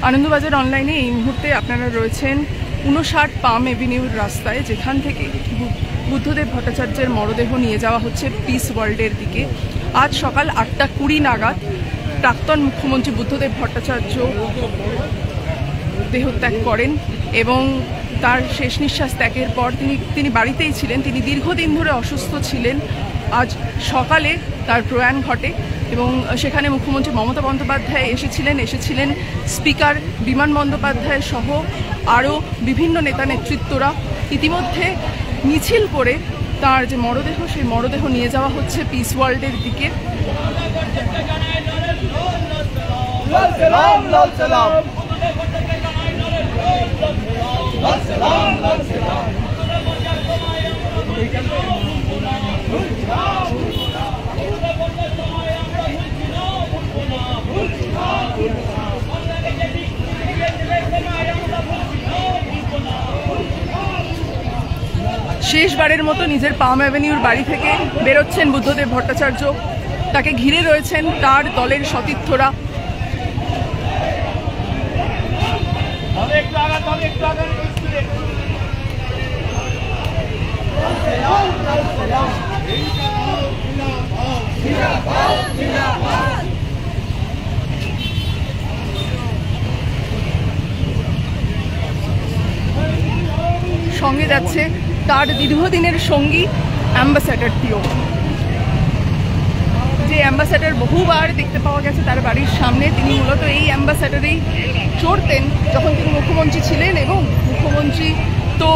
আনন্দবাজার অনলাইনে এই মুহূর্তে আপনারা রয়েছেন 59 পাম এভিনিউর রাস্তায়, যেখান থেকে বুদ্ধদেব ভট্টাচার্যের মরদেহ নিয়ে যাওয়া হচ্ছে পিস ওয়ার্ল্ডের দিকে। আজ সকাল 8:20 নাগাদ প্রাক্তন মুখ্যমন্ত্রী বুদ্ধদেব ভট্টাচার্য দেহত্যাগ করেন এবং তার শেষ নিঃশ্বাস ত্যাগের পর তিনি বাড়িতেই ছিলেন। তিনি দীর্ঘদিন ধরে অসুস্থ ছিলেন। আজ সকালে তার প্রয়াণ ঘটে এবং সেখানে মুখ্যমন্ত্রী মমতা বন্দ্যোপাধ্যায় এসেছিলেন স্পিকার বিমান বন্দ্যোপাধ্যায় সহ আরও বিভিন্ন নেতা নেতৃত্বরা। ইতিমধ্যে মিছিল করে তার যে মরদেহ, সেই মরদেহ নিয়ে যাওয়া হচ্ছে পিস ওয়ার্ল্ডের দিকে। শেষবারের মতো নিজের পাম অ্যাভিনিউর বাড়ি থেকে বেরোচ্ছেন বুদ্ধদেব ভট্টাচার্য। তাকে ঘিরে রয়েছেন তার দলের সতীর্থরা। সঙ্গে যাচ্ছে তার দীর্ঘদিনের সঙ্গী অ্যাম্বাসেডর টিও, যে অ্যাম্বাসেডর বহুবার দেখতে পাওয়া গেছে তার বাড়ির সামনে। তিনি মূলত এই অ্যাম্বাসেডরেই চড়তেন যখন তিনি মুখ্যমন্ত্রী ছিলেন এবং মুখ্যমন্ত্রী তো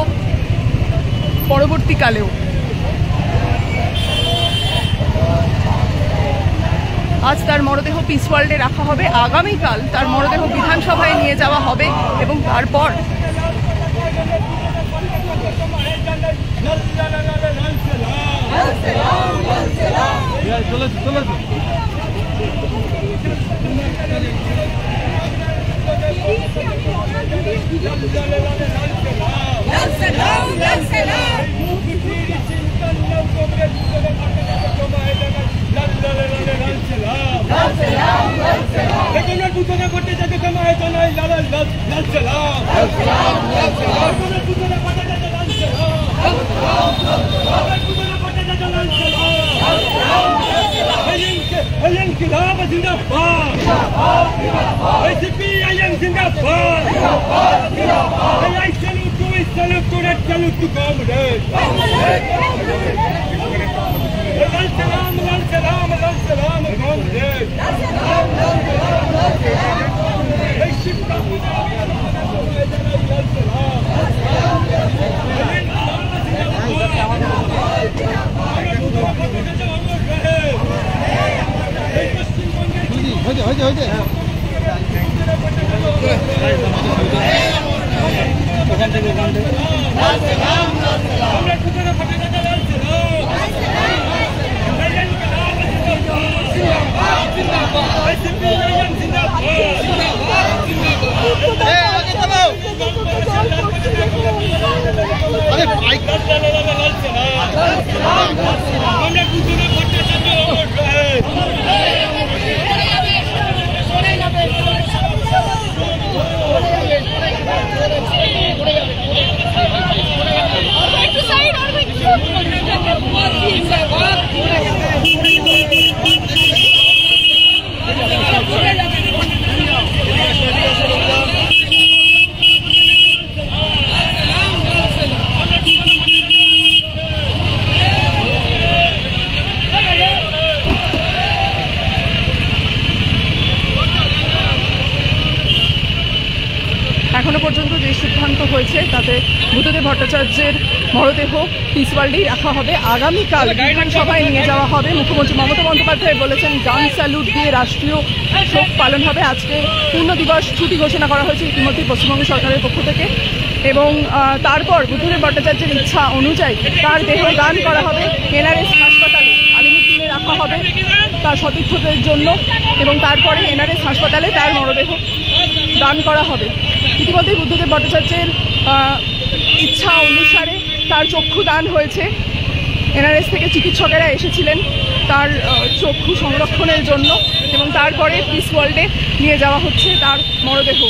পরবর্তীকালেও। আজ তার মরদেহ পিস ওয়ার্ল্ডে রাখা হবে। আগামীকাল তার মরদেহ বিধানসভায় নিয়ে যাওয়া হবে এবং তারপর الانقلاب زندباد ACP ايام زندباد I salute to comrades. السلام এখনো পর্যন্ত যে সিদ্ধান্ত হয়েছে তাতে বুদ্ধদেব ভট্টাচার্যের মরদেহ পিস ওয়ার্ল্ডেই রাখা হবে। আগামীকাল বিধানসভায় নিয়ে যাওয়া হবে। মুখ্যমন্ত্রী মমতা বন্দ্যোপাধ্যায় বলেছেন গান স্যালুট দিয়ে রাষ্ট্রীয় শোক পালন হবে। আজকে পূর্ণ দিবস ছুটি ঘোষণা করা হয়েছে ইতিমধ্যে পশ্চিমবঙ্গ সরকারের পক্ষ থেকে এবং তারপর বুদ্ধদেব ভট্টাচার্যের ইচ্ছা অনুযায়ী তার দেহ দান করা হবে। এনআরএস হাসপাতালে আলিমুদ্দিনে রাখা হবে তার সতীর্থদের জন্য এবং তারপরে এনআরএস হাসপাতালে তার মরদেহ দান করা হবে। ইতিমধ্যে বুদ্ধদেব ভট্টাচার্যের ইচ্ছা অনুসারে তার চক্ষু দান হয়েছে। এনআরএস থেকে চিকিৎসকেরা এসেছিলেন তার চক্ষু সংরক্ষণের জন্য, এবং তারপরে পিস ওয়ার্ল্ডে নিয়ে যাওয়া হচ্ছে তার মরদেহ।